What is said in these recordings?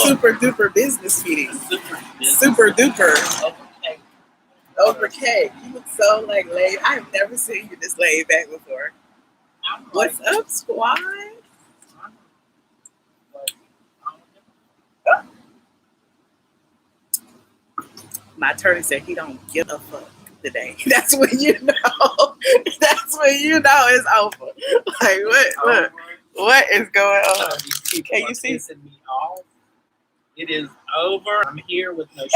Super duper business meeting. Super duper. Over cake. You look so like laid. I've never seen you this laid back before. What's up, squad? My attorney said he don't give a fuck today. That's when you know. That's when you know it's over. Like what is going on? Can you see? Me off. It is over. I'm here with no shoes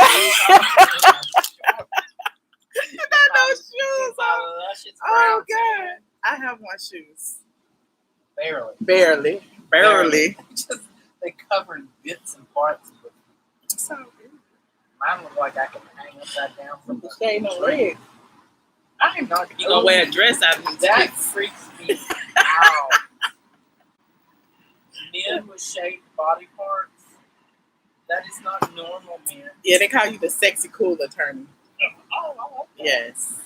on. No shoes on. Oh God, I have my shoes. Barely. Just they covered bits and parts of it. So good. Mine look like I can hang upside down from the shade no leg. I am not. You gonna wear a dress out of these that freaks me out. Men with shaved body parts. That is not normal, man. Yeah, they call you the sexy cool attorney. Oh, I like that. Yes.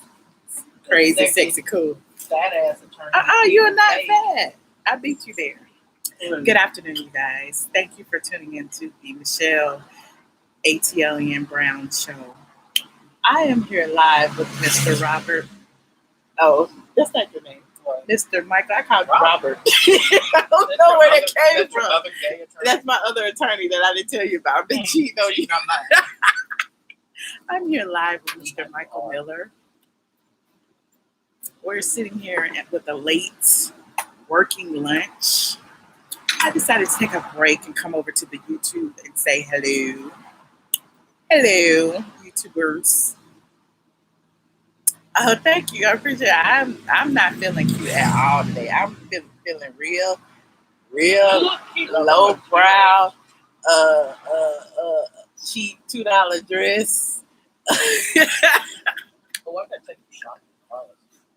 Crazy, sexy cool. Fat ass attorney. You're not fat. I beat you there. Good afternoon, you guys. Thank you for tuning in to the Michelle ATLN Brown Show. I am here live with Mr. Robert. Oh, that's not your name. What? Mr. Michael. I called you Robert. I don't know where that came from. That's my other attorney that I didn't tell you about. Been cheating on you. I'm here live with Mr. Michael Miller. We're sitting here with a late working lunch. I decided to take a break and come over to the YouTube and say hello. Hello, YouTubers. Oh, thank you. I appreciate it. I'm not feeling cute at all today. I'm feeling real low brow, cheap $2 dress. What if I take a shot?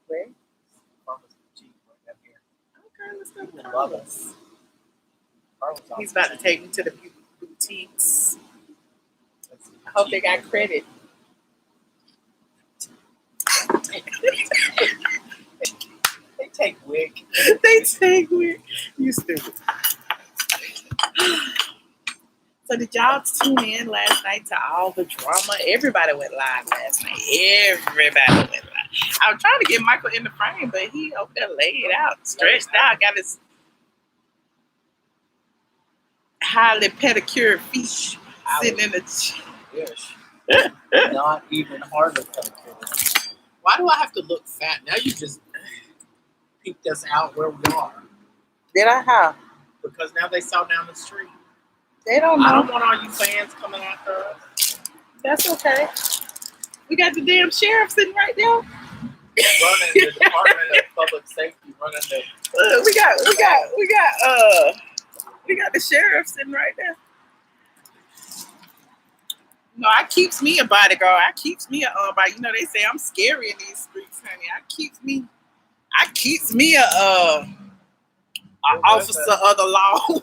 Where? Okay, let's go to Carlos. He's about to take me to the boutiques. I hope they got credit. They take wig. They take wig. You stupid. So did y'all tune in last night to all the drama? Everybody went live last night. Everybody went live. I was trying to get Michael in the frame, but he over there laid out, stretched out, got his highly pedicured feet sitting in the chair. Not even harder pedicure. Why do I have to look fat? Now you just peeked us out where we are. Did I have? Because now they saw down the street. They don't know. I don't want all you fans coming after us. That's okay. We got the damn sheriff sitting right there. Running the Department of Public Safety. Running the. We got the sheriff sitting right there. No, I keeps me a bodyguard. I keeps me a body. You know they say I'm scary in these streets, honey. I keeps me a officer of the law. There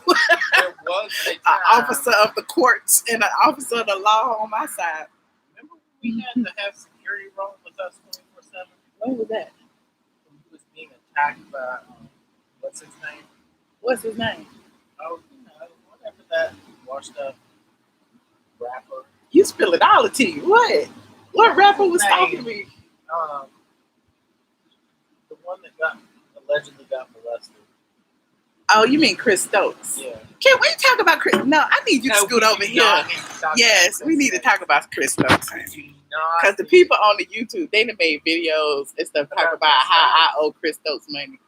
was a time. An officer of the courts and an officer of the law on my side. Remember when we had to have security roll with us 24/7? When was that? When he was being attacked by what's his name? What's his name? Oh, whatever that washed up rapper. You spill it all the tea. What rapper was talking to me? The one that allegedly got molested. Oh, you mean Chris Stokes? Yeah. Can we talk about Chris? No, I need you to scoot over here. Yes, we need to talk about Chris Stokes. Because the people on the YouTube, they done made videos and stuff talk about how I owe Chris Stokes money.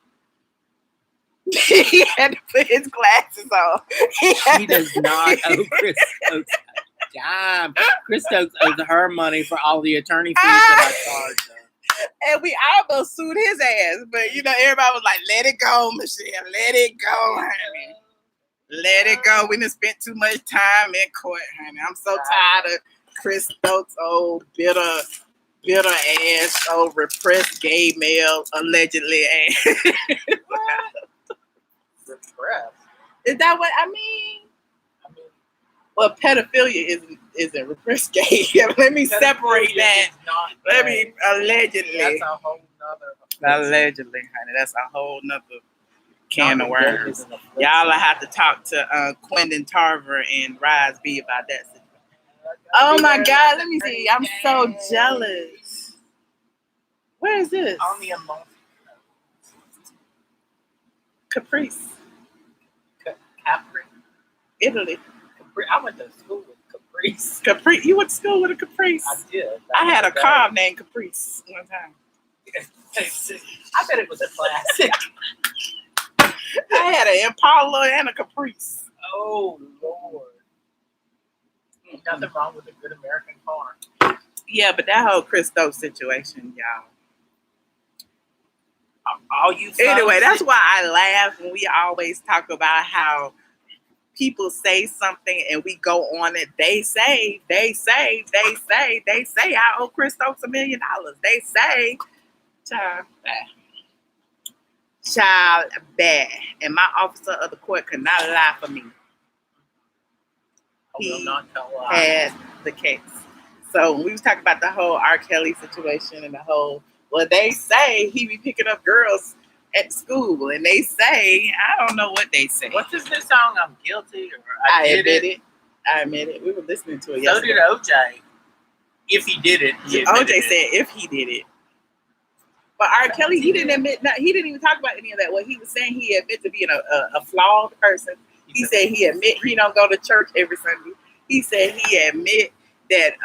He had to put his glasses on. He does not owe Chris Stokes a dime. Chris Stokes owes her money for all the attorney fees that I charged her. And we almost sued his ass. But, everybody was like, let it go, Michelle. Let it go, honey. Let it go. We done spent too much time in court, honey. I'm so tired of Chris Stokes' old bitter ass, old repressed gay male, allegedly. Repressed? Is that what I mean? Well, pedophilia isn't repressed gay. Let me separate that. Let me allegedly. That's a whole nother. Allegedly, honey. That's a whole nother can of worms. Y'all will have to talk to Quentin Tarver and Rise B about that situation. Oh my God, let me see. I'm so jealous. Where is this? Only a month. Caprice. Capri. Italy. Capri. I went to school with Caprice. Caprice. You went to school with a Caprice? I did. I had a car named Caprice one time. I bet it was a classic. I had an Impala and a Caprice. Oh, Lord. Nothing wrong with a good American car. Yeah, but that whole Chris Stokes situation, y'all. All you anyway, that's why I laugh when we always talk about how people say something and we go on it. They say, I owe Chris Stokes $1 million. They say, child bad. And my officer of the court could not lie for me. He had the case. So when we was talking about the whole R. Kelly situation and the whole, well, they say he be picking up girls at school, and they say, I don't know what they say. What's this new song? I'm guilty, or I admit it. We were listening to it yesterday. So did OJ. If he did it, OJ said if he did it. But R. Kelly, he didn't admit. He didn't even talk about any of that. What he was saying, he admitted to being a flawed person. He said he admit he don't go to church every Sunday. He said he admit that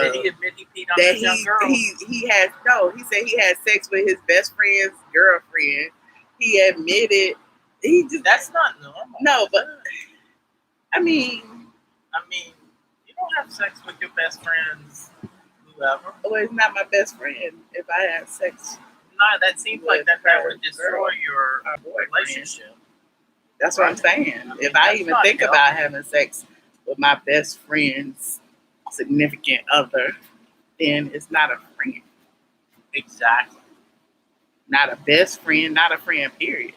did he admit he peed on his young girl? He has no. He said he had sex with his best friend's girlfriend. He admitted that's not normal. No, but I mean, you don't have sex with your best friends, whoever. Well, it's not my best friend if I have sex. No, that seems like that would destroy your relationship. That's what I'm saying. If I even think about having sex with my best friend's significant other, then it's not a friend. Exactly. Not a best friend, not a friend, period.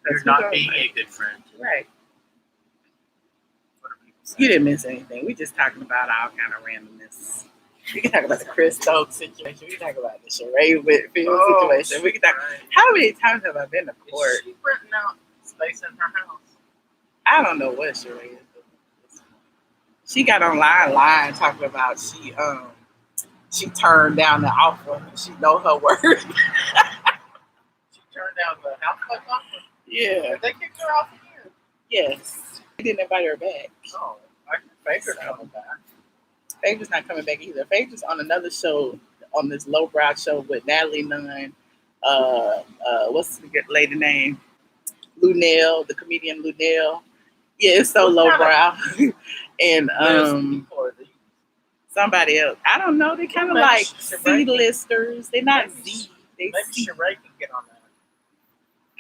You're not being a good friend. Right. You didn't miss anything. We just talking about all kind of randomness. We can talk about the Chris Stokes situation. We can talk about the Sheree Whitfield situation. We can talk. How many times have I been to court? Is she renting out space in her house? I don't know what Sheree is doing. She got online talking about she turned down the offer. She know her worth. She turned down the housewife offer? Yeah. Did they kicked her off again? Yes. They didn't invite her back. Oh, I think Phaedra's coming back. Phaedra's not coming back either. Phaedra's on another show, on this lowbrow show with Natalie Nunn. What's the lady name? Lunell, the comedian Lunell. Yeah, it's so lowbrow. And somebody else. I don't know. They kind of like C-listers. They're not Z. Maybe Sheree can get on that.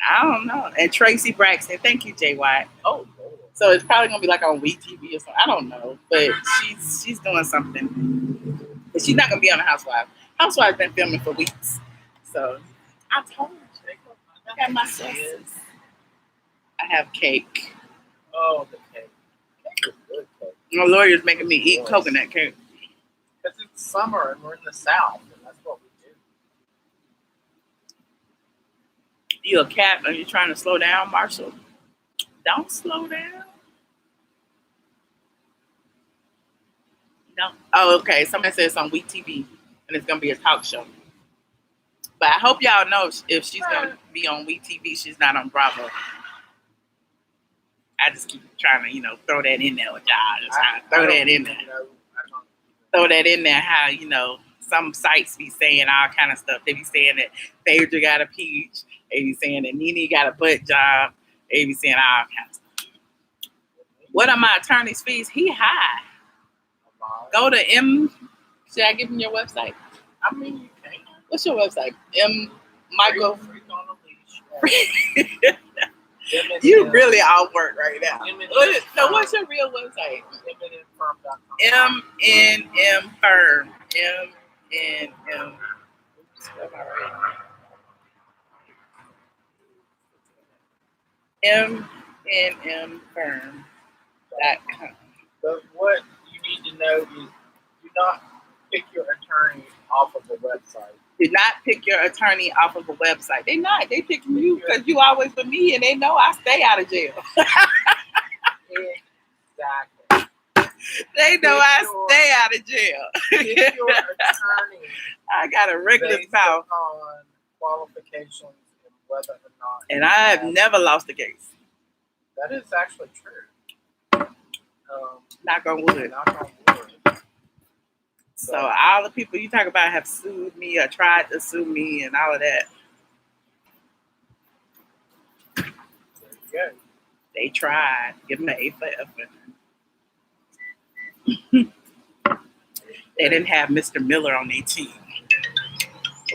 I don't know. And Tracy Braxton. Thank you, Jay White. Oh, Lord. So it's probably gonna be like on WeTV or something. I don't know, but she's doing something. But she's not gonna be on the Housewives. Housewives been filming for weeks. So I told you, I got my sauces. I have cake. Oh, the cake. Cake is good cake. My lawyer's making me eat coconut cake. Because it's summer and we're in the South, and that's what we do. You a cat? Are you trying to slow down, Marshall? Don't slow down. No. Oh, okay. Somebody said it's on WeTV, and it's gonna be a talk show. But I hope y'all know if she's gonna be on WeTV, she's not on Bravo. I just keep trying to, throw that in there with y'all. Just trying to throw that in there. Throw that in there. How some sites be saying all kind of stuff. They be saying that Phaedra got a peach. They be saying that Nene got a butt job. They be saying all kinds of stuff. What are my attorney's fees? He high. Go to M. Should I give him your website? I mean, you can. What's your website? M. Michael. You really off work right now. So what's your real website? MNM Firm. MNM. MNMFirm.com. But what you need to know is do not pick your attorney off of the website. Did not pick your attorney off of a website. They not. They picking you because you always with me, and they know I stay out of jail. Exactly. They know I stay out of jail. Pick your attorney. I got a regular spouse. On qualifications and whether or not. And I have never lost a case. That is actually true. Knock on wood. Knock on wood. So all the people you talk about have sued me or tried to sue me and all of that. There you go. They tried. Give them an A for effort. They didn't have Mr. Miller on their team.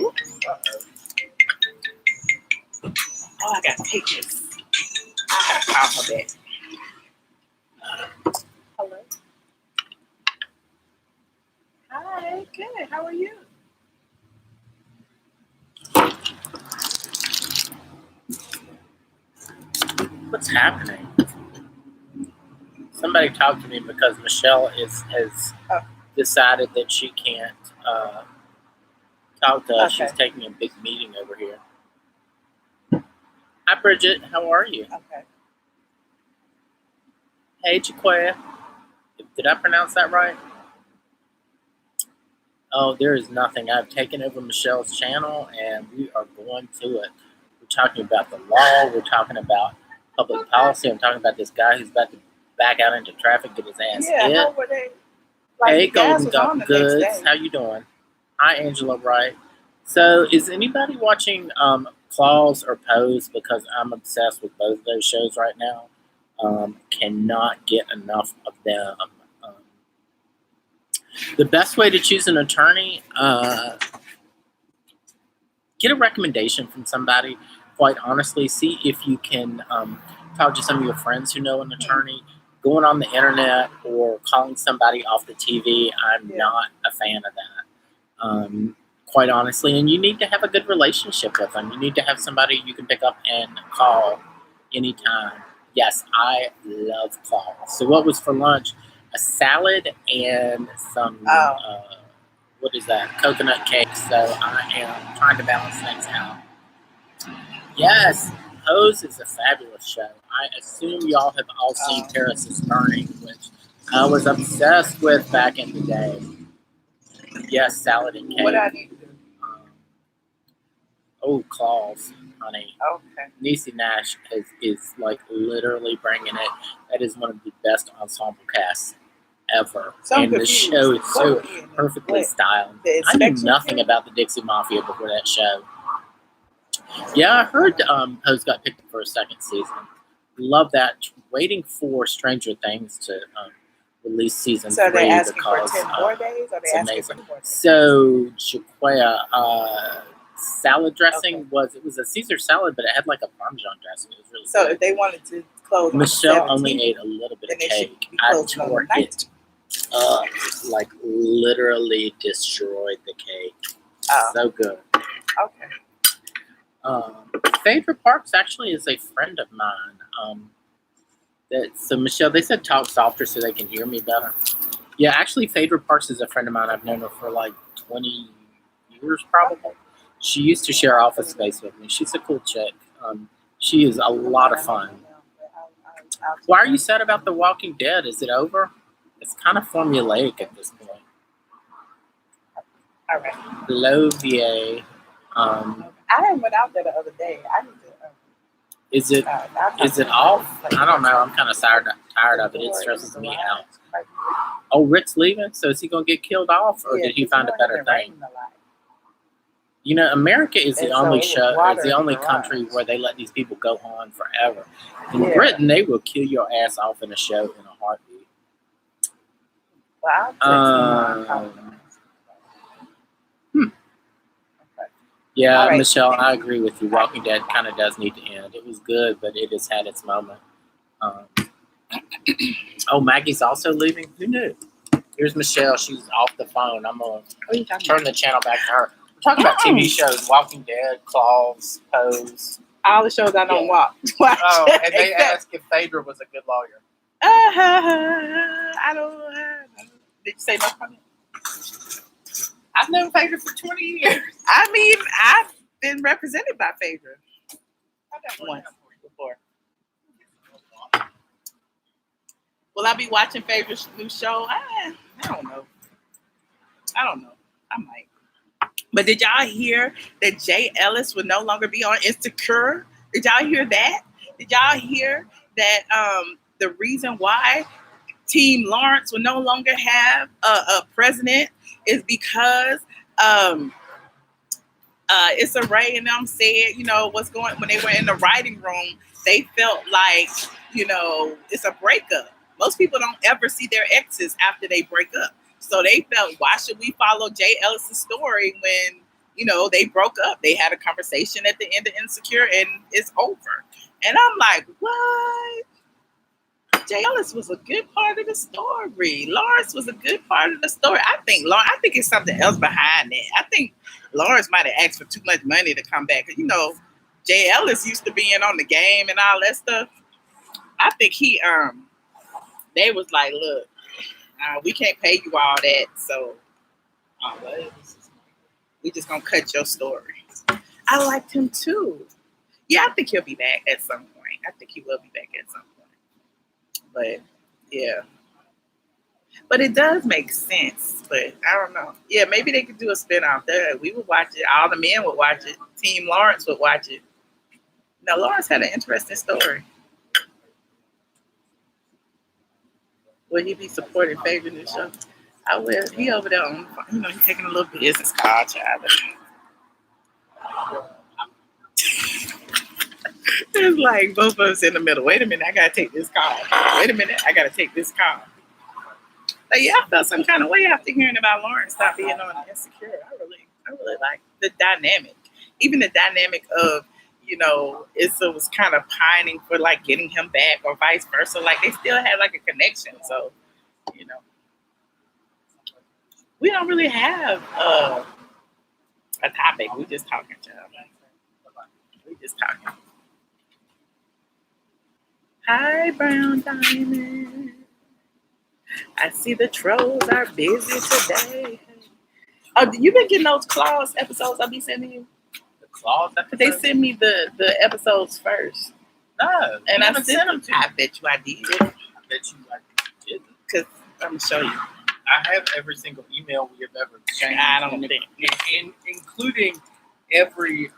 Ooh. Oh, I gotta take this. I gotta call her back. Hello. Hi, good. How are you? What's happening? Somebody talk to me because Michelle has decided that she can't talk to us. Okay. She's taking a big meeting over here. Hi, Bridget. How are you? Okay. Hey, Jaquia. Did I pronounce that right? Oh, there is nothing. I've taken over Michelle's channel, and we are going to it. We're talking about the law. We're talking about public policy. I'm talking about this guy who's about to back out into traffic, get his ass hit. How were they? Like, Hey, the gas Golden was on Duck the next Goods. day. How you doing? Hi, Angela Wright. So, is anybody watching Claws or Pose? Because I'm obsessed with both of those shows right now. Cannot get enough of them. The best way to choose an attorney, get a recommendation from somebody. Quite honestly, see if you can talk to some of your friends who know an attorney. Going on the internet or calling somebody off the TV, I'm not a fan of that. Quite honestly, and you need to have a good relationship with them. You need to have somebody you can pick up and call anytime. Yes, I love Claws. So what was for lunch? A salad and some, what is that? Coconut cake. So I am trying to balance things out. Yes, Pose is a fabulous show. I assume y'all have all seen Paris is Burning, which I was obsessed with back in the day. Yes, salad and cake. What I need to do? Claws, honey. Okay. Niecy Nash is like literally bringing it. That is one of the best ensemble casts ever. So I'm and the confused. show is so What were you in? perfectly What? styled. The I knew inspection nothing thing? about the Dixie Mafia before that show. Yeah, I heard Pose got picked up for a second season. Love that. Waiting for Stranger Things to release season 3 So they're asking for because 10 more days? Or it's they asking amazing. for more days? So Jaquia, salad dressing was a Caesar salad, but it had like a Parmesan dressing. It was really So good. if they wanted to close Michelle on the 17th, only ate a little bit then of they should cake. be I closing on the tore 19th. it up, like literally destroyed the cake. So good. Okay. Phaedra Parks actually is a friend of mine. So Michelle, they said talk softer so they can hear me better. Yeah, actually, Phaedra Parks is a friend of mine. I've known her for like 20 years, probably. She used to share office space with me. She's a cool chick. She is a lot of fun. Why are you sad about The Walking Dead? Is it over? It's kind of formulaic at this point. All right. Lovier. I went out there the other day. I need to. Is it off? I don't know. I'm kind of tired of it. It stresses me out. Oh, Rick's leaving? So is he going to get killed off, or did he find a better thing? You know, America is the only country where they let these people go on forever. In Britain, they will kill your ass off in a show in a heartbeat. Yeah, right. Michelle, I agree with you. Walking Dead kind of does need to end. It was good, but it has had its moment. Maggie's also leaving? Who knew? Here's Michelle. She's off the phone. I'm going to turn the channel back to her. We're talking about TV shows. Walking Dead, Claws, Pose. All the shows I don't watch. And they asked if Phaedra was a good lawyer. I don't. Did you say no comment? I've known Phaedra for 20 years. I mean, I've been represented by Phaedra once before. Will I be watching Phaedra's new show? I don't know. I might. But did y'all hear that Jay Ellis would no longer be on Insecure? Did y'all hear that? Did y'all hear that the reason why Team Lawrence will no longer have a president is because Issa Rae and them said, what's going when they were in the writing room, they felt like, it's a breakup. Most people don't ever see their exes after they break up. So they felt, why should we follow Jay Ellis' story when, they broke up? They had a conversation at the end of Insecure and it's over. And I'm like, what? Jay Ellis was a good part of the story. Lawrence was a good part of the story. I think it's something else behind it. I think Lawrence might have asked for too much money to come back. Jay Ellis used to be in on the game and all that stuff. I think they was like, look, we can't pay you all that, so we just gonna cut your story. I liked him too. Yeah, I think he'll be back at some point. I think he will be back at some point. But yeah. But it does make sense. But I don't know. Yeah, maybe they could do a spinoff there. We would watch it. All the men would watch it. Team Lawrence would watch it. Now, Lawrence had an interesting story. Will he be supporting Phaedra in the show? I will. He over there on, he's taking a little business call, child. It's like both of us in the middle. Wait a minute, I gotta take this call. Wait a minute, I gotta take this call. But yeah, I felt some kind of way after hearing about Lawrence not being on Insecure. I really like the dynamic. Even the dynamic of, Issa was kind of pining for like getting him back or vice versa. Like they still had like a connection. So, we don't really have a topic. We just talking, child. We just talking. Hi, Brown Diamond. I see the trolls are busy today. Oh, you been getting those Claws episodes I be sending you? The Claws episodes? They send me the episodes first. No, and I sent them to you. I bet you I did. I bet you I did. Because I'm going to show you. I have every single email we have ever exchanged. I don't think. Including every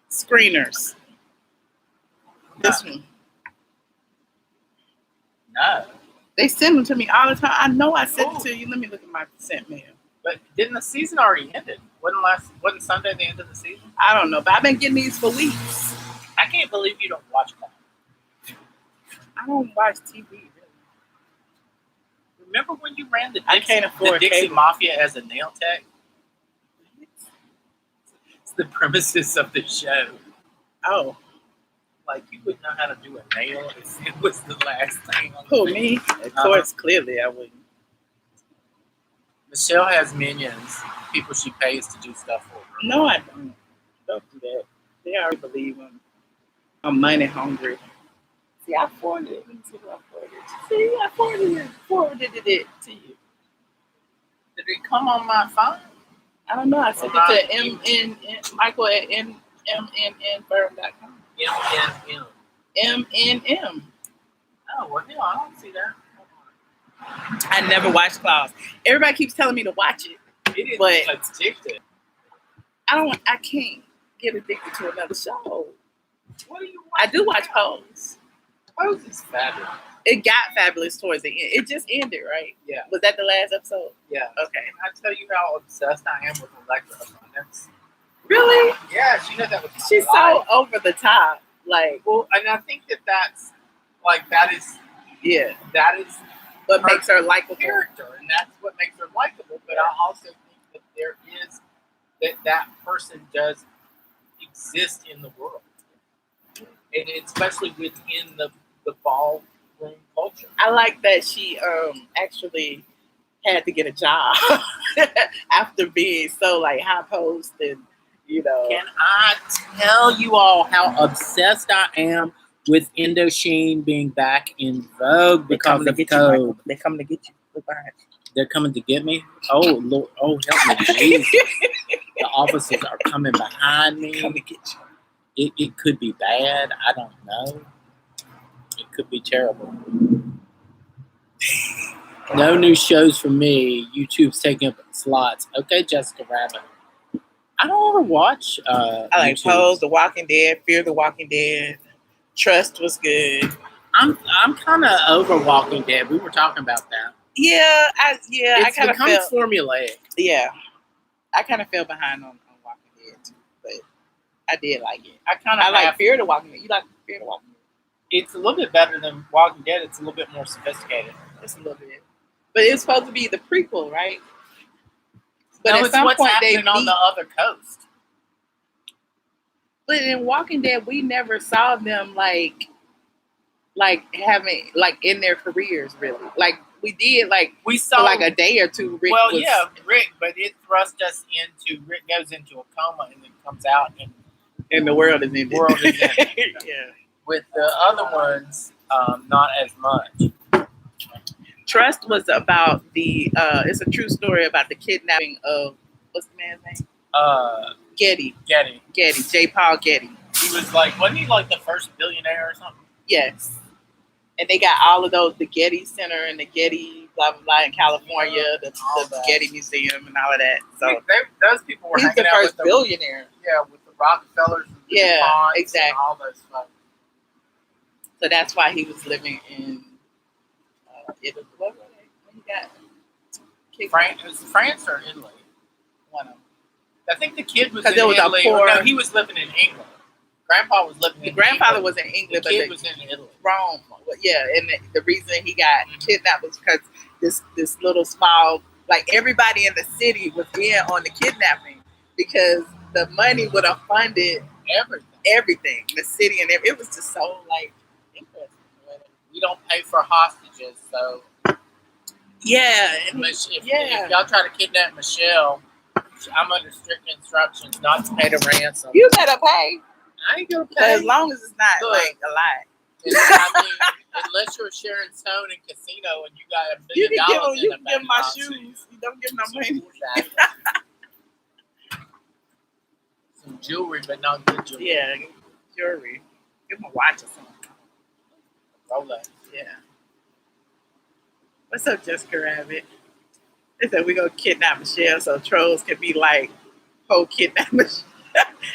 screeners. This one. No. They send them to me all the time. I know I sent it to you. Let me look at my sent mail. But didn't the season already ended? Wasn't Sunday the end of the season? I don't know, but I've been getting these for weeks. I can't believe you don't watch them. I don't watch TV, really. Remember when you ran the Dixie cable Mafia as a nail tech? It's the premises of the show. Oh. Like, you wouldn't know how to do a nail if it was the last thing on the Who, me? Of course, clearly I wouldn't. Michelle has minions, people she pays to do stuff for her. No, I don't. Don't do that. They already believe I'm money hungry. See, I forwarded it. Let me see what I forwarded. See, I forwarded it to you. Did it come on my phone? I don't know. I sent it to Michael at mnnfirm.com. MNM. Oh, well, no, I don't see that. I never watched Claws. Everybody keeps telling me to watch it. It is but addictive. I can't get addicted to another show. What do you watch? I do watch Pose. Pose is fabulous. It got fabulous towards the end. It just ended, right? Yeah. Was that the last episode? Yeah. Okay. I tell you how obsessed I am with Electra Abundance. Really? Yeah, she knows that was She's so over the top. Like, well, and I think that is what makes her likable. Character, and that's what makes her likable. But I also think that there is that person does exist in the world, and especially within the ballroom culture. I like that she actually had to get a job after being so like high post and Can I tell you all how obsessed I am with Indochine being back in vogue because of Code? They're coming to get you. Look behind you. They're coming to get me. Oh Lord! Oh help me, Jesus! The officers are coming behind me. Come to get you. It could be bad. I don't know. It could be terrible. No new shows for me. YouTube's taking up slots. Okay, Jessica Rabbit. I don't ever watch. I like YouTube. Pose, The Walking Dead, Fear the Walking Dead. Trust was good. I'm kind of over Walking Dead. We were talking about that. Yeah, I It's kind of become felt. formulaic. Yeah, I kind of fell behind on Walking Dead too, but I did like it. I like Fear the Walking Dead. You like Fear the Walking Dead? It's a little bit better than Walking Dead. It's a little bit more sophisticated. Just a little bit, but it's supposed to be the prequel, right? But No, at it's some what's point they happening on meet. the other coast. But in Walking Dead, we never saw them like having like in their careers really. Like we did We for saw like a day or two. Rick well, was, yeah, Rick, but it thrust us into Rick goes into a coma and then comes out and and the world is ended. World is ended. Yeah. with the other ones, not as much. Trust was about the. It's a true story about the kidnapping of what's the man's name? Getty. Getty. J. Paul Getty. He was like, wasn't he like the first billionaire or something? Yes. And they got all of those, the Getty Center and the Getty blah blah blah in California, the Getty Museum and all of that. So those people were he's hanging the out first with billionaire. with the Rockefellers, and the Yeah, DuPonts exactly. and all those folks. So that's why he was living in Italy. What were they? When he got kicked It was France or Italy? one of them. I think the kid was 'Cause in there was a Italy. poor- No, he was living in England. Grandpa was living The in grandfather England. was in The England, but kid the was in Italy. Rome. Yeah, and the reason he got kidnapped was because this little small, like everybody in the city was in on the kidnapping because the money would have funded everything, the city and it was just so like interesting. We don't pay for hostages, so Yeah, and if y'all try to kidnap Michelle, I'm under strict instructions not to pay the ransom. you better pay. I ain't gonna But pay. as long as it's not Look. like a lot. I mean, unless you're Sharon Stone in Casino and you got $1 You million can give them, in you the can give them my bank, shoes. You don't give them no money. Some jewelry, but not good jewelry. Yeah, jewelry. Give them a watch or something. Rolex. Yeah. What's up, Jessica Rabbit? They said we're gonna kidnap Michelle so trolls can be like, "Ho kidnap Michelle."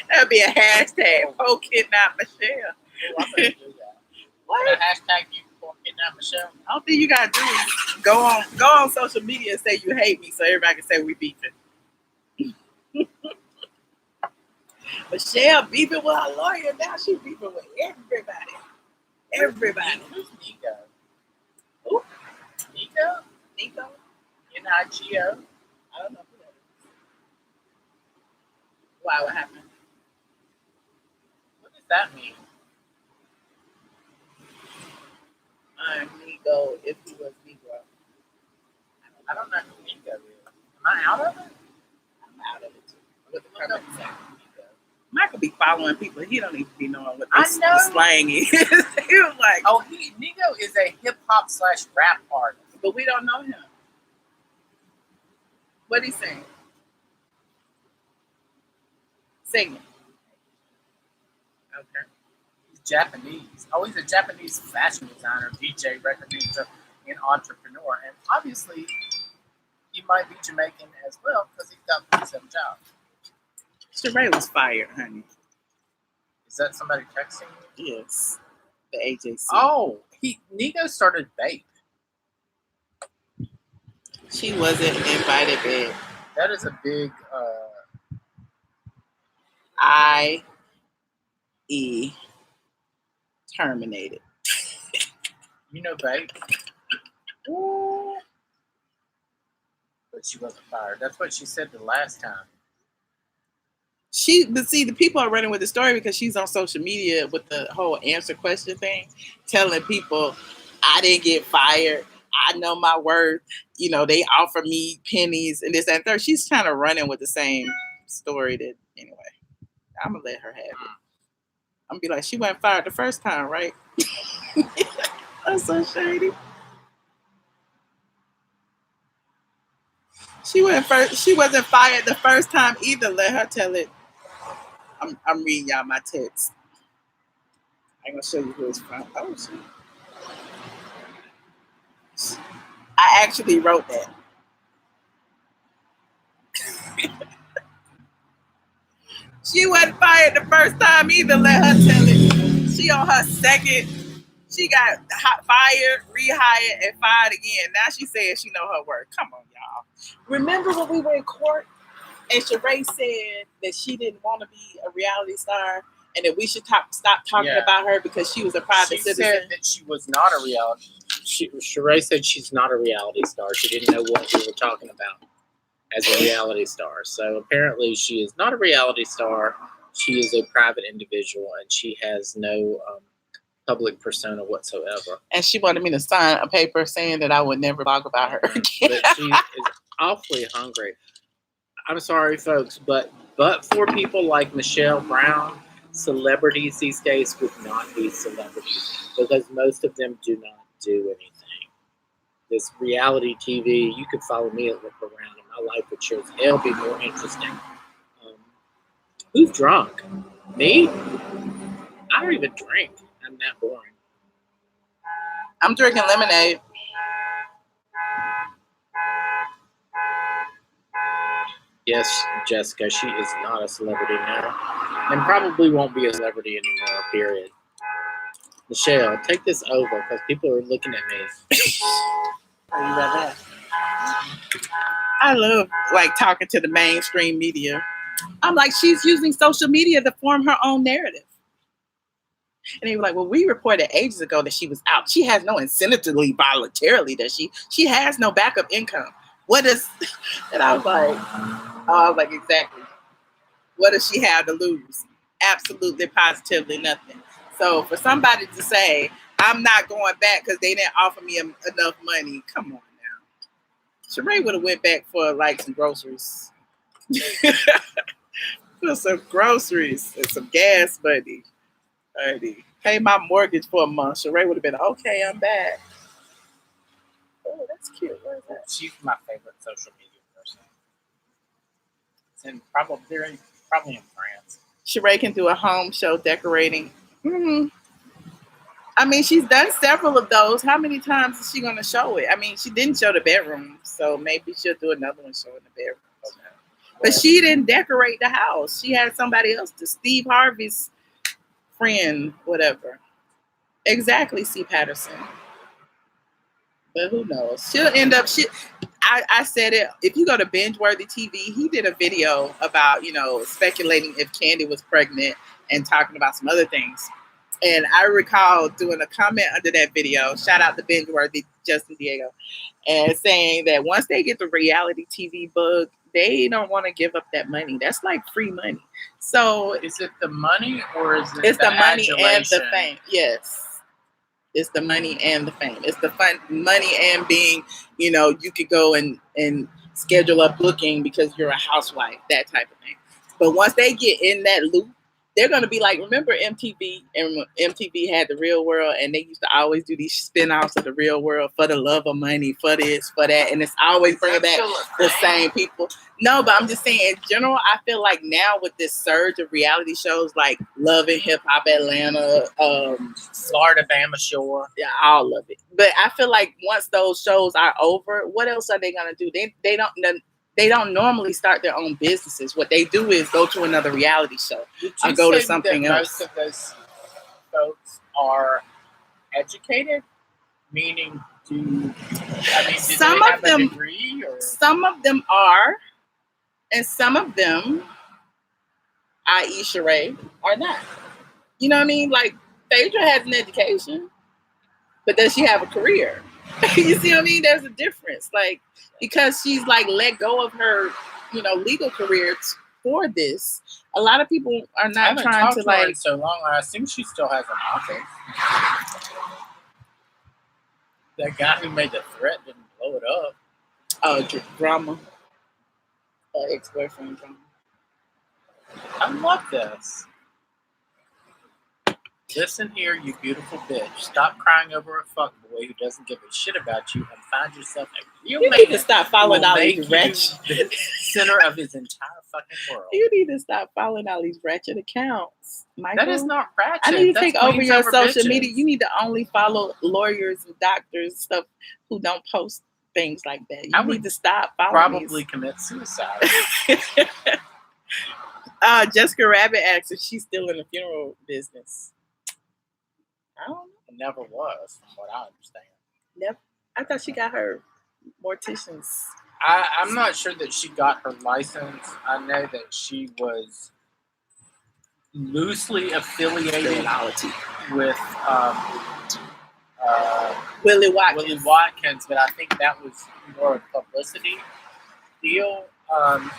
That'd be a hashtag. Ho kidnap Michelle. Oh, I'm gonna do that. What? Can I hashtag you for kidnap Michelle? All thing you gotta do is go on social media and say you hate me so everybody can say we beefing. Michelle beefing with her lawyer, now she beefing with everybody. Everybody. Who's Nico? Who? Nico? Nico? N-I-G-O? I don't know who that is. Why? What happened? What does that mean? Nico, if he was Negro. I don't know who Nico is. Am I out of it? I'm out of it too. What the Look up purpose? Nico. Michael be following people. He don't even be knowing what I this know. the slang is. He was like, Oh, Nico is a hip-hop / rap artist. but we don't know him. What he saying? Singing. Okay. He's Japanese. Oh, he's a Japanese fashion designer, DJ, record producer, and entrepreneur. And obviously, he might be Jamaican as well because he's got 47 jobs. Sheree was fired, honey. Is that somebody texting you? Yes. The AJC. Oh, Nico started Bape. She wasn't invited back. That is a big. IE terminated. You know Bape. Ooh. But she wasn't fired. That's what she said the last time. But see, the people are running with the story because she's on social media with the whole answer question thing, telling people, I didn't get fired. I know my worth. You know, they offer me pennies and this and third. She's kind of running with the same story that, anyway, I'm going to let her have it. I'm going to be like, she wasn't fired the first time, right? That's so shady. She went first. She wasn't fired the first time either. Let her tell it. I'm reading y'all my text. I'm gonna show you who it's from. Oh shit. I actually wrote that. She wasn't fired the first time either. Let her tell it. She on her second. She got fired, rehired, and fired again. Now she says she know her work. Come on, y'all. Remember when we were in court and Sheree said that she didn't want to be a reality star and that we should stop talking about her because she was a private citizen? She said that she was not a reality. Sheree said she's not a reality star. She didn't know what we were talking about as a reality star. So apparently she is not a reality star. She is a private individual and she has no public persona whatsoever. And she wanted me to sign a paper saying that I would never talk about her again. But she is awfully hungry. I'm sorry, folks, but for people like Michelle Brown, celebrities these days would not be celebrities because most of them do not do anything. This reality TV, you could follow me and look around, and my life would sure as hell be more interesting. Who's drunk? Me? I don't even drink. I'm that boring. I'm drinking lemonade. Yes, Jessica, she is not a celebrity now. And probably won't be a celebrity anymore, period. Michelle, take this over because people are looking at me. I love talking to the mainstream media. I'm like, she's using social media to form her own narrative. And they were like, well, we reported ages ago that she was out. She has no incentive to leave voluntarily, does she? She has no backup income. What is, and I was like, exactly. What does she have to lose? Absolutely, positively nothing. So for somebody to say, I'm not going back because they didn't offer me enough money, come on now. Sheree would have went back for some groceries. For some groceries and some gas money. Pay my mortgage for a month. Sheree would have been, okay, I'm back. Oh, that's cute. What is that? She's my favorite social media person. And probably in France. Sheree can do a home show decorating. Mm-hmm. I mean, she's done several of those. How many times is she going to show it? I mean, she didn't show the bedroom, so maybe she'll do another one showing the bedroom. Okay. But she didn't decorate the house. She had somebody else, Steve Harvey's friend, whatever. Exactly, C. Patterson. But who knows? She'll end up. I said it. If you go to Binge-Worthy TV, he did a video about speculating if Candy was pregnant and talking about some other things. And I recall doing a comment under that video. Shout out to Binge-Worthy Justin Diego, and saying that once they get the reality TV bug, they don't want to give up that money. That's like free money. So is it the money or is it it's the money adulation? And the fame? Yes. It's the money and the fame. It's the money and being, you could go and schedule a booking because you're a housewife, that type of thing. But once they get in that loop, they're going to be like, remember MTV? And MTV had The Real World, and they used to always do these spin-offs of The Real World for the love of money, for this, for that. And it's always bringing back the same people. No, but I'm just saying, in general, I feel like now with this surge of reality shows like Love and Hip Hop Atlanta, Florida Bama Shore. Yeah, all of it. But I feel like once those shows are over, what else are they going to do? They don't normally start their own businesses. What they do is go to another reality show or go to something else. Most of those folks are educated, meaning do they have a degree? Or? Some of them are, and some of them, i.e. Sheree, are not. You know what I mean? Like, Phaedra has an education, but does she have a career? You see what I mean? There's a difference. Like, because she's let go of her, legal career for this. A lot of people are not trying to her in so long. I assume she still has an office. That guy who made the threat didn't blow it up. Oh, drama. Ex-boyfriend drama. I love this. Listen here, you beautiful bitch. Stop crying over a fuckboy who doesn't give a shit about you and find yourself a real You man. need to stop following will all make these you ratchet. the center of his entire fucking world. You need to stop following all these ratchet accounts, Michael. That is not ratchet. I need to That's take over queens your social bitches. media. You need to only follow lawyers and doctors stuff who don't post things like that. You need to stop following Probably commit suicide. Jessica Rabbit asks if she's still in the funeral business. I don't know. It never was, from what I understand. Never. I thought she got her mortician's. I'm not sure that she got her license. I know that she was loosely affiliated with Willie Watkins, but I think that was more a publicity deal. I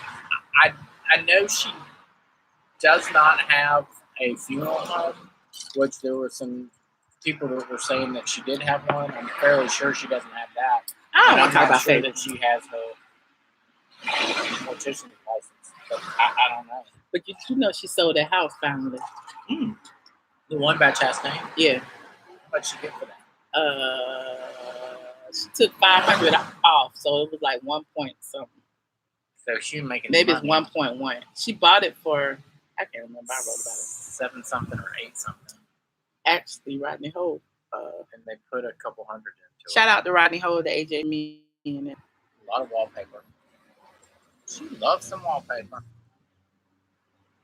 know she does not have a funeral home, which there were some people that were saying that she did have one. I'm fairly sure she doesn't have that. I don't want to talk about sure that she has her mortician's license, but I don't know. But you know she sold that house finally. The one by Chastain? Yeah. What'd she get for that? She took $500 off, so it was like 1 point something. So she making maybe money. It's 1.1. She bought it for, I can't remember. I wrote about it. 7 something or 8 something. Actually, Rodney Hope. And they put a couple hundred into Shout out to Rodney Hope, the AJ Me, and a lot of wallpaper. She loves some wallpaper.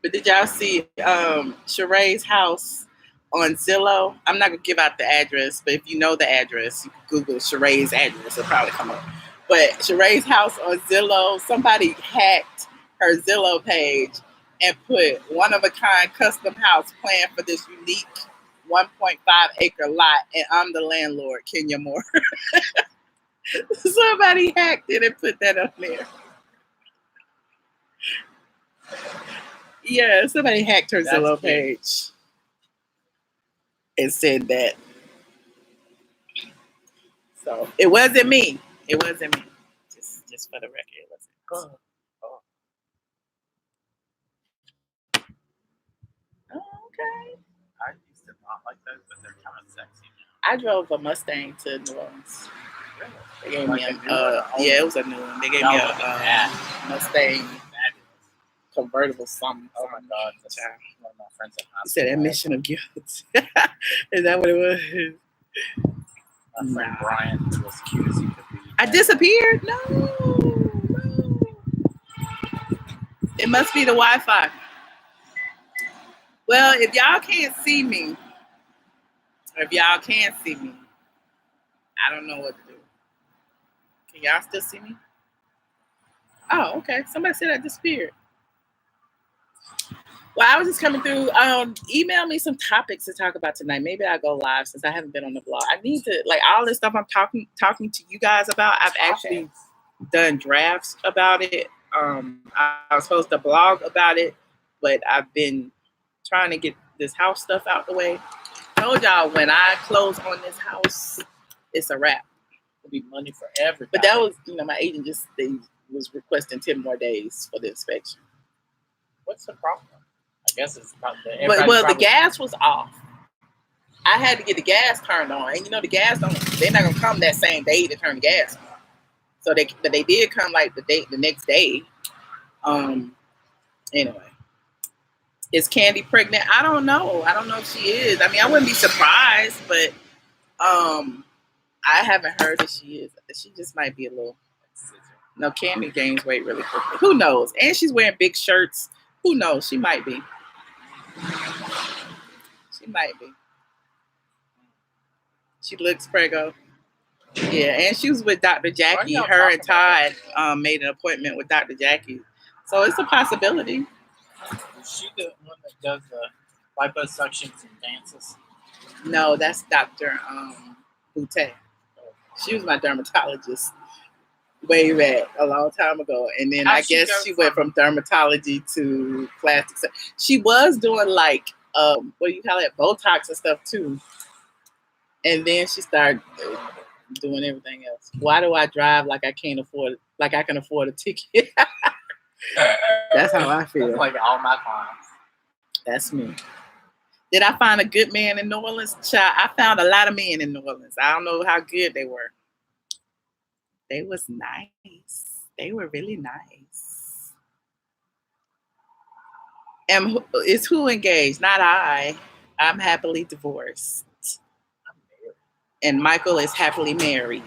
But did y'all see Sheree's house on Zillow? I'm not gonna give out the address, but if you know the address, you can Google Sheree's address. It'll probably come up. But Sheree's house on Zillow, somebody hacked her Zillow page and put one-of-a-kind custom house plan for this unique 1.5 acre lot, and I'm the landlord, Kenya Moore. Somebody hacked it and put that up there. Yeah, somebody hacked her Zillow page and said that. So it wasn't me. It wasn't me. Just for the record, it wasn't. Oh, okay. I used to not like those, but they're kind of sexy now. I drove a Mustang to New Orleans. Really? They gave me it was a new one. They gave me a Mustang convertible something. Oh my God. That's one of my friends in high You school. said admission of guilt. Is that what it was? My friend Brian was as cute as he could be. I disappeared? No. It must be the Wi-Fi. Well, if y'all can't see me, I don't know what to do. Can y'all still see me? Oh, okay. Somebody said I disappeared. Well, I was just coming through. Email me some topics to talk about tonight. Maybe I'll go live since I haven't been on the blog. I need to, like, all this stuff I'm talking to you guys about. I've actually done drafts about it. I was supposed to blog about it, but I've been trying to get this house stuff out the way. I told y'all when I close on this house, it's a wrap. It'll be money for everybody. But that was, my agent was requesting 10 more days for the inspection. What's the problem? I guess it's about the gas was off. I had to get the gas turned on, and the gas they're not gonna come that same day to turn the gas on. So they did come like the next day. Anyway, is Candy pregnant? I don't know. I don't know if she is. I mean, I wouldn't be surprised, but I haven't heard that she is. She just might be a little. No, Candy gains weight really quickly. Who knows? And she's wearing big shirts. Who knows? She might be. She looks preggo. Yeah, and she was with Dr. Jackie. Her and Todd made an appointment with Dr. Jackie. So it's a possibility. Is she the one that does the liposuctions and dances? No, that's Dr. Boutte. She was my dermatologist way back a long time ago. And then I guess she went from dermatology to plastic. She was doing like, what do you call it? Botox and stuff too. And then she started doing everything else. Why do I drive like I can afford a ticket? That's how I feel. That's like all my clients. That's me. Did I find a good man in New Orleans? Child, I found a lot of men in New Orleans. I don't know how good they were. They was nice. They were really nice. And is who engaged? Not I. I'm happily divorced. And Michael is happily married.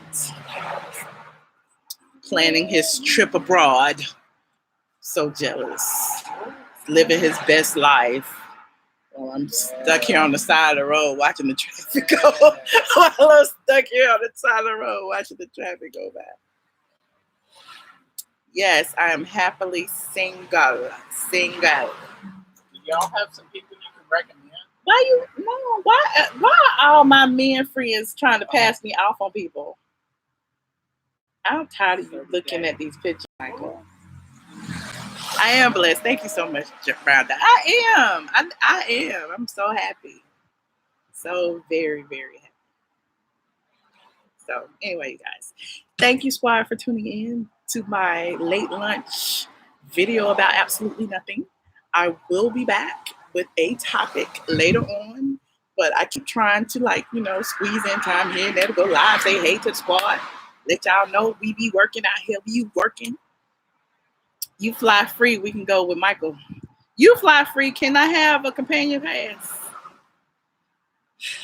Planning his trip abroad. So jealous. Living his best life. Well, I'm stuck here on the side of the road watching the traffic go. I'm stuck here on the side of the road watching the traffic go by. Yes, I am happily single. Single. Do y'all have some people you can recommend? Why are all my men friends trying to pass me off on people? I'm tired of you looking at these pictures, Michael. I am blessed. Thank you so much, Brownie. I am. I'm so happy. So very, very happy. So anyway, you guys, thank you, squad, for tuning in to my late lunch video about absolutely nothing. I will be back with a topic later on, but I keep trying to squeeze in time here and there to go live, say hey to the squad, let y'all know we be working out here. We working. You fly free, we can go with Michael. You fly free, can I have a companion pass?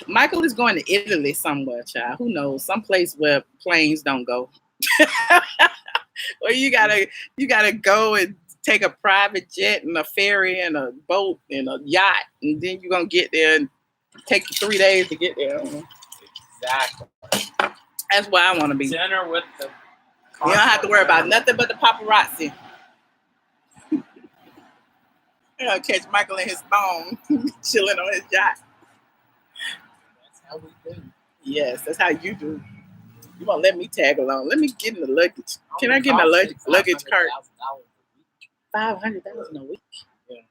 Michael is going to Italy somewhere, child. Who knows? Someplace where planes don't go. Or you gotta go and take a private jet and a ferry and a boat and a yacht, and then you're gonna get there and take you 3 days to get there. Exactly. That's where I want to be. Dinner with the. You don't have to worry about nothing but the paparazzi. You're gonna catch Michael in his phone, chilling on his yacht. That's how we do. Yes, that's how you do. You won't let me tag along. Let me get in the luggage. Can I get in the luggage cart? $500,000 a week. Yeah.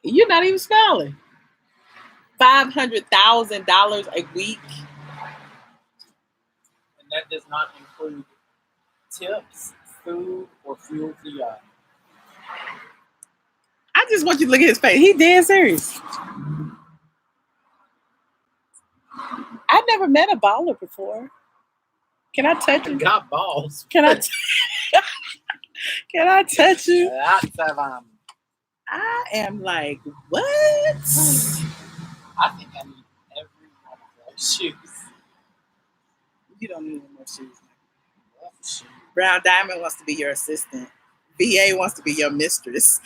You're not even smiling. $500,000 a week. And that does not include tips, food, or fuel for the yacht. I just want you to look at his face. He dead serious. I've never met a baller before. Can I touch you? Got balls. Can I? Can I touch you? I am like, what? I think I need every one of those shoes. You don't need any more shoes. Brown Diamond wants to be your assistant. VA wants to be your mistress.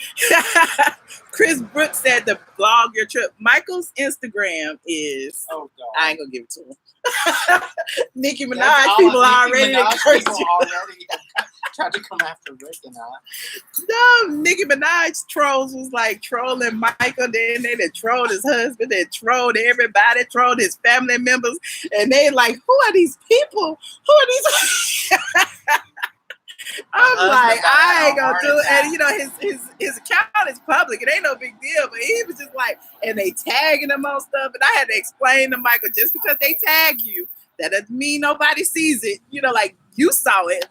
Chris Brooks said to vlog your trip. Michael's Instagram is. Oh God. I ain't gonna give it to him. Nicki Minaj people are already tried to come after Rick and I. No, Nicki Minaj trolls was like trolling Michael. Then they trolled his husband. They trolled everybody. Trolled his family members. And they like, who are these people? Who are these? I'm like, I ain't gonna do it. And his account is public. It ain't no big deal. But he was just like, and they tagging him on stuff. And I had to explain to Michael, just because they tag you, that doesn't mean nobody sees it. Like you saw it.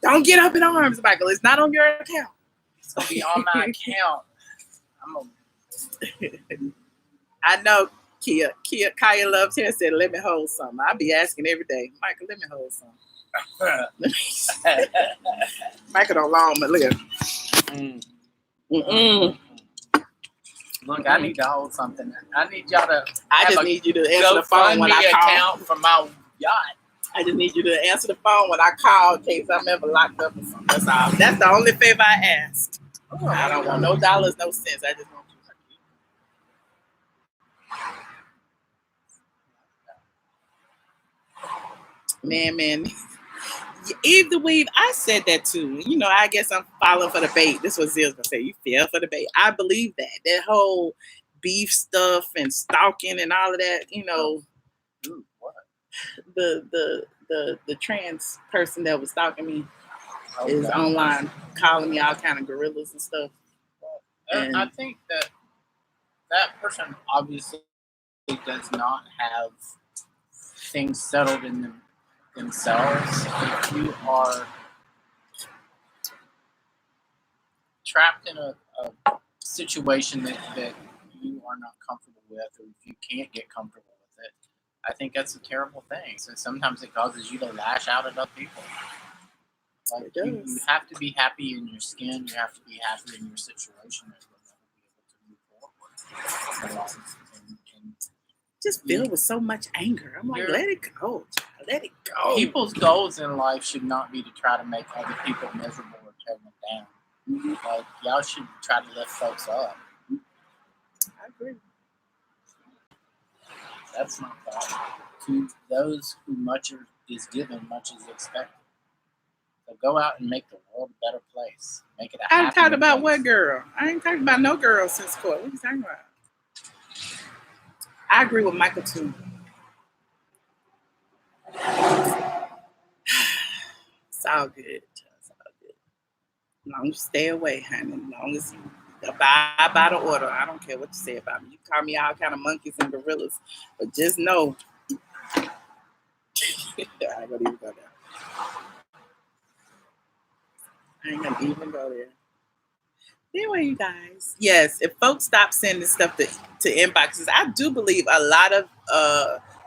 Don't get up in arms, Michael. It's not on your account. It's gonna be on my account. I know Kaya loves him and said, let me hold something. I be asking every day, Michael, let me hold something. Michael don't long, but look at him. Look, I need to hold something. I need y'all to. I just need you to answer the phone when I call. For my yacht. I just need you to answer the phone when I call in case I'm ever locked up or something. That's all. That's the only favor I ask. I don't want no dollars, no cents. I just want you. Man. Eve the Weave, I said that too. I guess I'm falling for the bait. This was Zill's gonna say. You fell for the bait. I believe that. That whole beef stuff and stalking and all of that, the trans person that was stalking me is online calling me all kind of gorillas and stuff. And I think that person obviously does not have things settled in themselves. If you are trapped in a situation that you are not comfortable with, or if you can't get comfortable with it, I think that's a terrible thing. So sometimes it causes you to lash out at other people. Like you have to be happy in your skin. You have to be happy in your situation, and you'll never be able to move forward. And just filled with so much anger. I'm like, let it go. Let it go. People's goals in life should not be to try to make other people miserable or tear them down. Mm-hmm. Like, y'all should try to lift folks up. I agree. That's my thought. To those who much is given, much is expected. So go out and make the world a better place. Make it a I ain't talking about place. what girl? I ain't talking about no girl since court. What are you talking about? I agree with Michael too. It's all good. It's all good. As long as you stay away, honey. As long as you abide by the order. I don't care what you say about me. You call me all kind of monkeys and gorillas, but just know. I ain't gonna even go there. I ain't gonna even go there. Anyway, you guys. Yes, if folks stop sending stuff to inboxes, I do believe a lot of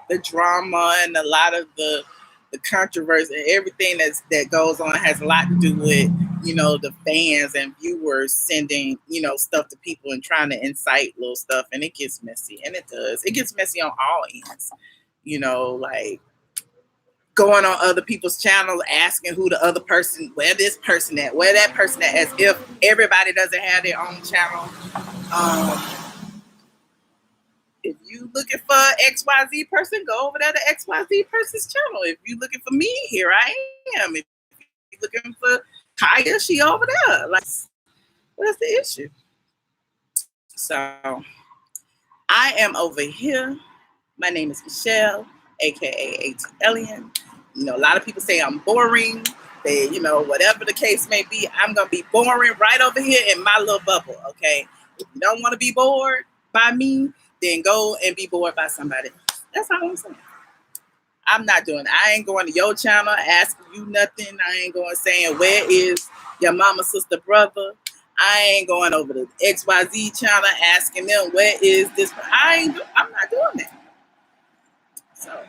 the drama and a lot of the controversy and everything that goes on has a lot to do with, the fans and viewers sending, stuff to people and trying to incite little stuff, and it gets messy, and it does. It gets messy on all ends. Like going on other people's channels, asking who the other person, where this person at, where that person at, as if everybody doesn't have their own channel. If you looking for XYZ person, go over there to XYZ person's channel. If you looking for me, here I am. If you looking for Kaya, she over there. Like, what's the issue? So, I am over here. My name is Michelle, aka ATLian. A lot of people say I'm boring. They, whatever the case may be, I'm gonna be boring right over here in my little bubble. Okay. If you don't want to be bored by me, then go and be bored by somebody else. That's all I'm saying. I'm not doing it. I ain't going to your channel asking you nothing. I ain't going saying, where is your mama, sister, brother? I ain't going over to the XYZ channel asking them, where is this? I'm not doing that. So,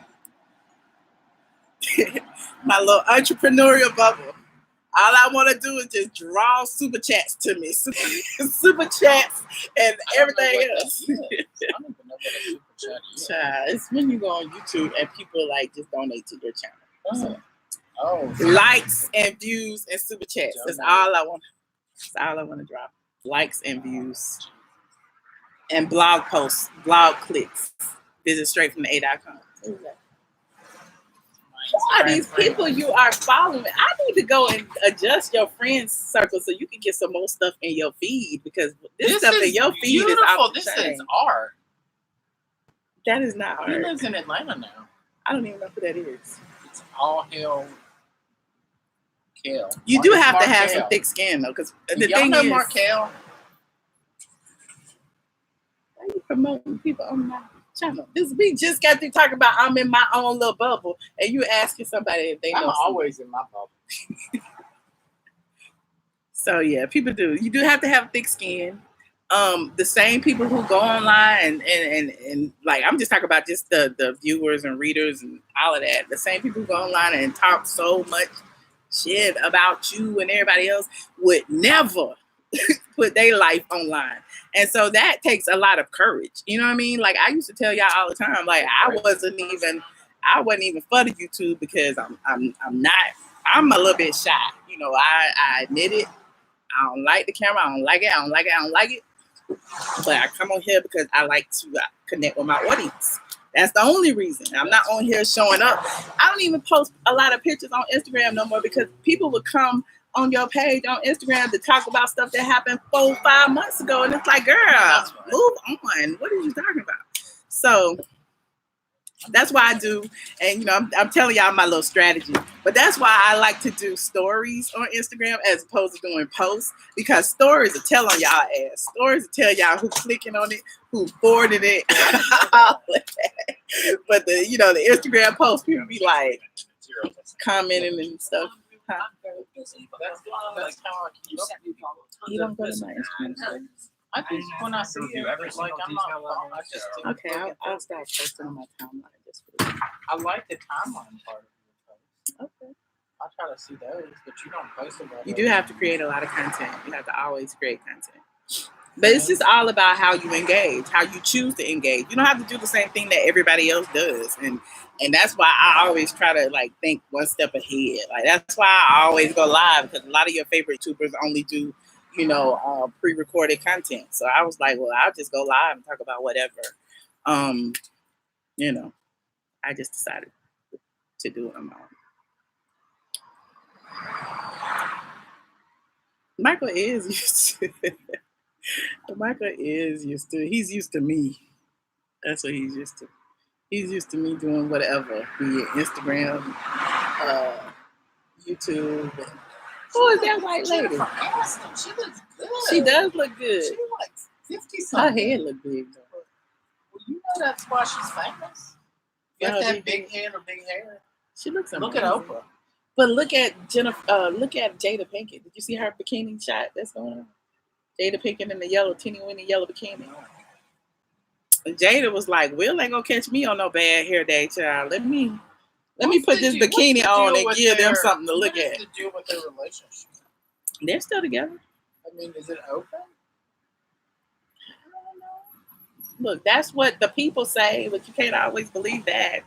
my little entrepreneurial bubble. All I want to do is just draw super chats to me. Super chats and everything else. I don't even know what a super chat is. It's when you go on YouTube and people just donate to your channel. So, likes and views and super chats. That's all I want. That's all I want to drop. Likes and views. And blog posts, blog clicks. Visit straight from the A.com. Who are these people you are following? I need to go and adjust your friends circle so you can get some more stuff in your feed, because this stuff in your feed beautiful. Is off the This chain. is art. That is not art. He lives in Atlanta now. I don't even know who that is. It's all hell. Kale. You do have to have some thick skin though, because the thing is, Markel. Why are you promoting people on my channel? We just got to talk about I'm in my own little bubble, and you asking somebody if they know. I'm always in my bubble. So yeah, people do. You do have to have thick skin. The same people who go online and like, I'm just talking about just the viewers and readers and all of that. The same people who go online and talk so much shit about you and everybody else would never put their life online. And so that takes a lot of courage. You know what I mean? Like, I used to tell y'all all the time, like, I wasn't even for the YouTube, because I'm a little bit shy. I admit it. I don't like the camera. I don't like it. But I come on here because I like to connect with my audience. That's the only reason. I'm not on here showing up. I don't even post a lot of pictures on Instagram no more, because people would come on your page on Instagram to talk about stuff that happened 4-5 months ago. And it's like, girl, move on. What are you talking about? So that's why I do. And, I'm telling y'all my little strategy. But that's why I like to do stories on Instagram as opposed to doing posts, because stories will tell on y'all ass. Stories will tell y'all who clicking on it, who forwarded it, all of that. But the Instagram post, people be like commenting and stuff. Huh? You don't go to my Instagram stories? I just when I see it, like I'm not. I just Okay, I'll start posting on my timeline just for you. I like the timeline part of your post. Okay. I try to see those, but you don't post about. You do have to create a lot of content. You have to always create content. But it's just all about how you engage, how you choose to engage. You don't have to do the same thing that everybody else does, and that's why I always try to like think one step ahead. Like that's why I always go live, because a lot of your favorite YouTubers only do, pre-recorded content. So I was like, well, I'll just go live and talk about whatever. I just decided to do it on my own. Michael is used to. He's used to me. That's what he's used to. He's used to me doing whatever, be it Instagram, YouTube. Who is that white lady? She looks good. She does look good. She like 50 Her something. head look big though. Well, you know that's why she's famous. Got that big head or big hair. She looks amazing. Look at Oprah. But look at Jennifer. Look at Jada Pinkett. Did you see her bikini shot that's going on? Jada Pinkett in the yellow, teeny weeny yellow bikini. Jada was like, "Will ain't gonna catch me on no bad hair day, child. Let me put this bikini on and give them something to look at." What's the deal with their relationship? They're still together. I mean, is it open? I don't know. Look, that's what the people say, but you can't always believe that.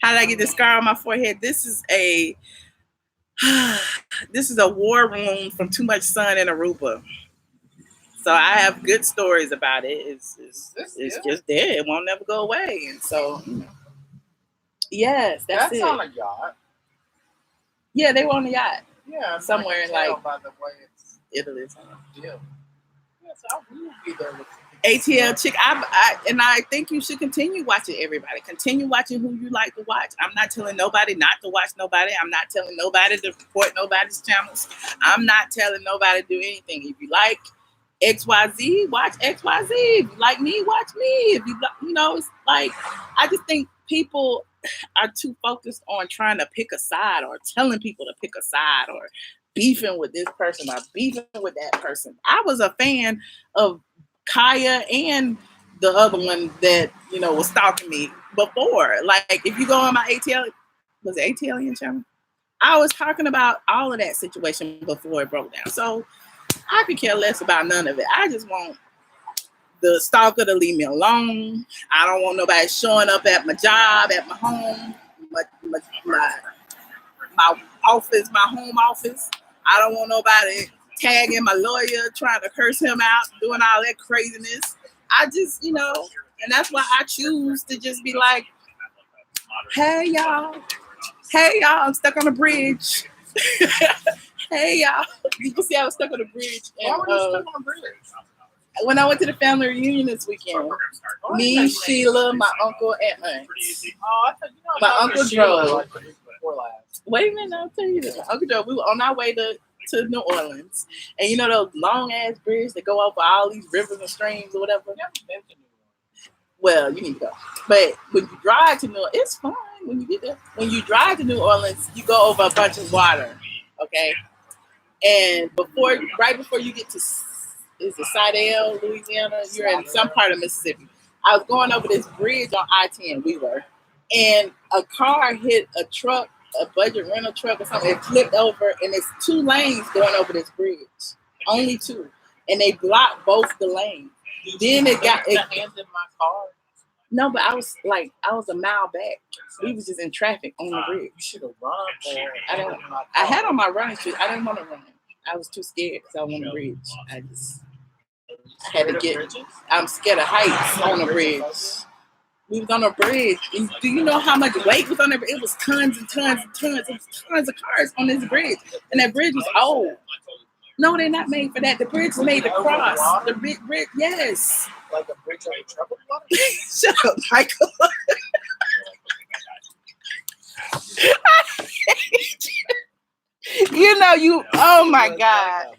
How did I get this scar on my forehead? This is a war wound from too much sun in Aruba. So I have good stories about it. It's just there. It won't never go away. And so, yes, that's it. On a yacht. Yeah, they were on the yacht. Yeah, somewhere in like by the way it's Italy. Yeah. Yes, I will be there with ATL chick. I think you should continue watching everybody. Continue watching who you like to watch. I'm not telling nobody not to watch nobody. I'm not telling nobody to report nobody's channels. I'm not telling nobody to do anything. If you like XYZ, watch XYZ. If you like me, watch me. If you it's like, I just think people are too focused on trying to pick a side or telling people to pick a side or beefing with this person or beefing with that person. I was a fan of Kaya and the other one that, was stalking me before. Like, if you go on my ATL, was it ATL channel? I was talking about all of that situation before it broke down. So I could care less about none of it. I just want the stalker to leave me alone. I don't want nobody showing up at my job, at my home, my office, my home office. I don't want nobody tagging my lawyer, trying to curse him out, doing all that craziness. I just, and that's why I choose to just be like, hey, y'all, I'm stuck on a bridge. Hey, y'all. You can see I was stuck on a bridge. And, why were you stuck on a bridge? When I went to the family reunion this weekend, me, Sheila, my uncle, and aunt. Oh, I thought my uncle drove. Last. Wait a minute, I'll tell you this. My uncle drove. We were on our way to New Orleans, and those long ass bridges that go over all these rivers and streams or whatever. Well, you need to go. But when you drive to New Orleans, it's fine when you get there. When you drive to New Orleans, you go over a bunch of water, okay? And right before you get to Sidell, Louisiana, you're in some part of Mississippi. I was going over this bridge on I-10, and a car hit a truck, a budget rental truck or something. It flipped over, and it's 2 lanes going over this bridge, only 2, and they blocked both the lanes. Then it got hands in my car. No, but I was a mile back. We was just in traffic on the bridge. You should have run. I had on my running shoes. I didn't want to run. I was too scared because I was on the bridge. I had to get. I'm scared of heights on the bridge. We was on a bridge. And do you know how much weight was on there? It was tons and tons and tons. It was tons of cars on this bridge, and that bridge was old. No, they're not made for that. The bridge is made to cross. The bridge, yes. Like a bridge over troubled water? Shut up, Michael. I hate you. Oh my God.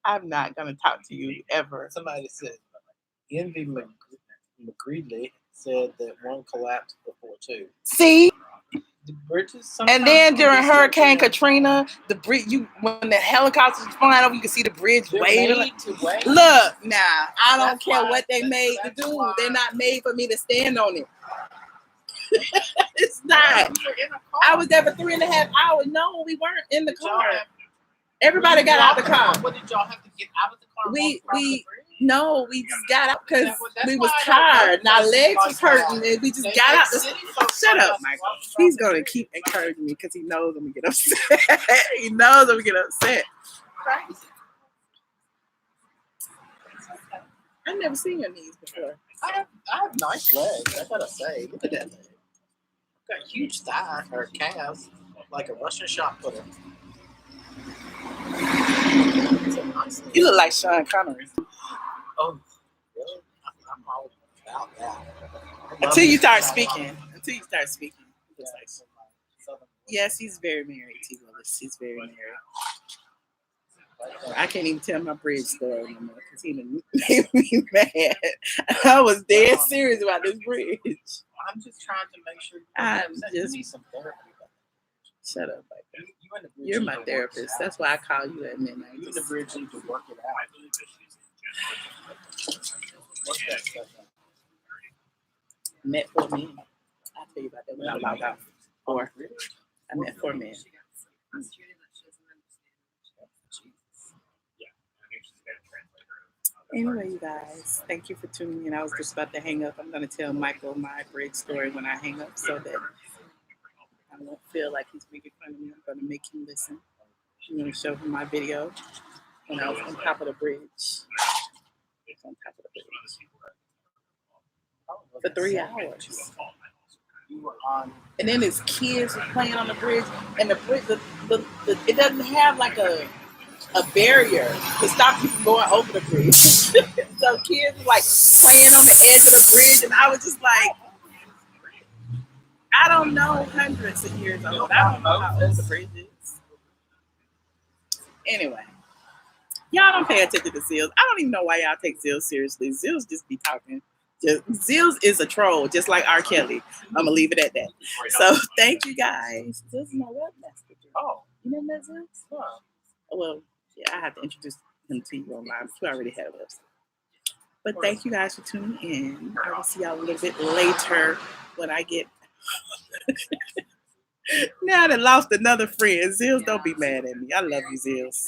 I'm not going to talk to you ever. Somebody said, Envy McGreedley said that one collapsed before 2. See? bridges. And then during Hurricane Katrina, the bridge, when the helicopters was flying over, you could see the bridge waving. Look, now I don't care what they made to do. They're not made for me to stand on it. It's not. I was there for 3.5 hours. No, we weren't in the car. Everybody got out the car. What did y'all have to get out of the car? We just got out because we was tired. And our legs was hurting, and we just got out. Shut up, Michael. He's gonna keep encouraging me because he knows I'm gonna get upset. He knows I'm gonna get upset. I've never seen your knees before. I have nice legs. I gotta say, look at that leg. Got huge thighs or calves, like a Russian shot putter. You look like Sean Connery. Oh, really? I'm all about that. Until you start speaking. Yes, he's very married, T. Willis. He's very married. I can't even tell my bridge story anymore because he made me mad. I was dead serious about this bridge. I'm just trying to make sure you need some therapy. Shut up, Michael. You're my therapist. That's why I call you at midnight. You and the bridge need to work it out. Met 4 men. I'll tell you about that when I log out. 4. I met 4 men. Anyway, you guys, thank you for tuning in. I was just about to hang up. I'm going to tell Michael my bridge story when I hang up so that I won't feel like he's making fun of me. I'm going to make him listen. I'm going to show him my video when I was on top of the bridge. On top of the bridge. For 3 hours. And then his kids were playing on the bridge, and the bridge, it doesn't have like a barrier to stop you from going over the bridge. So kids were like playing on the edge of the bridge, and I was just like, I don't know, hundreds of years old. I don't know how old the bridge is. Anyway, y'all don't pay attention to Zills. I don't even know why y'all take Zills seriously. Zills just be talking. Zills is a troll, just like R. Kelly. I'm gonna leave it at that. So thank you guys. Zills is my webmaster. Oh, you know that Zills? Oh. Well, yeah, I have to introduce him to you online. You already have us. But thank you guys for tuning in. I will see y'all a little bit later when I get. Now that I lost another friend. Zills, don't be mad at me. I love you, Zills.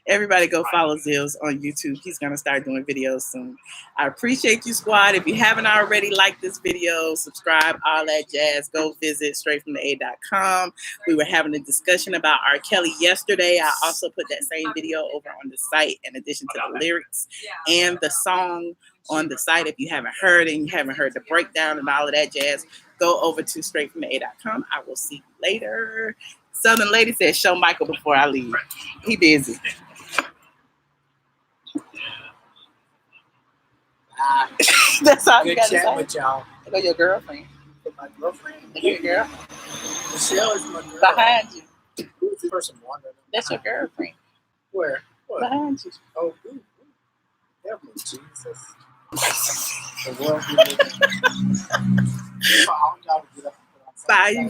Everybody go follow Zills on YouTube. He's going to start doing videos soon. I appreciate you, squad. If you haven't already liked this video, subscribe, all that jazz, go visit straightfromtheA.com. We were having a discussion about R. Kelly yesterday. I also put that same video over on the site in addition to the lyrics and the song on the site. If you haven't heard it and you haven't heard the breakdown and all of that jazz, go over to straightfromtheA.com. I will see you later. Southern Lady said, show Michael before I leave. He busy. That's all you got to say. With y'all. I go your girlfriend. My girlfriend? Your girl? Michelle is my girl. Behind you. Who's the person wandering? That's your girlfriend. Where? What? Behind you. Oh, help me, Jesus. The world we live in. Bye.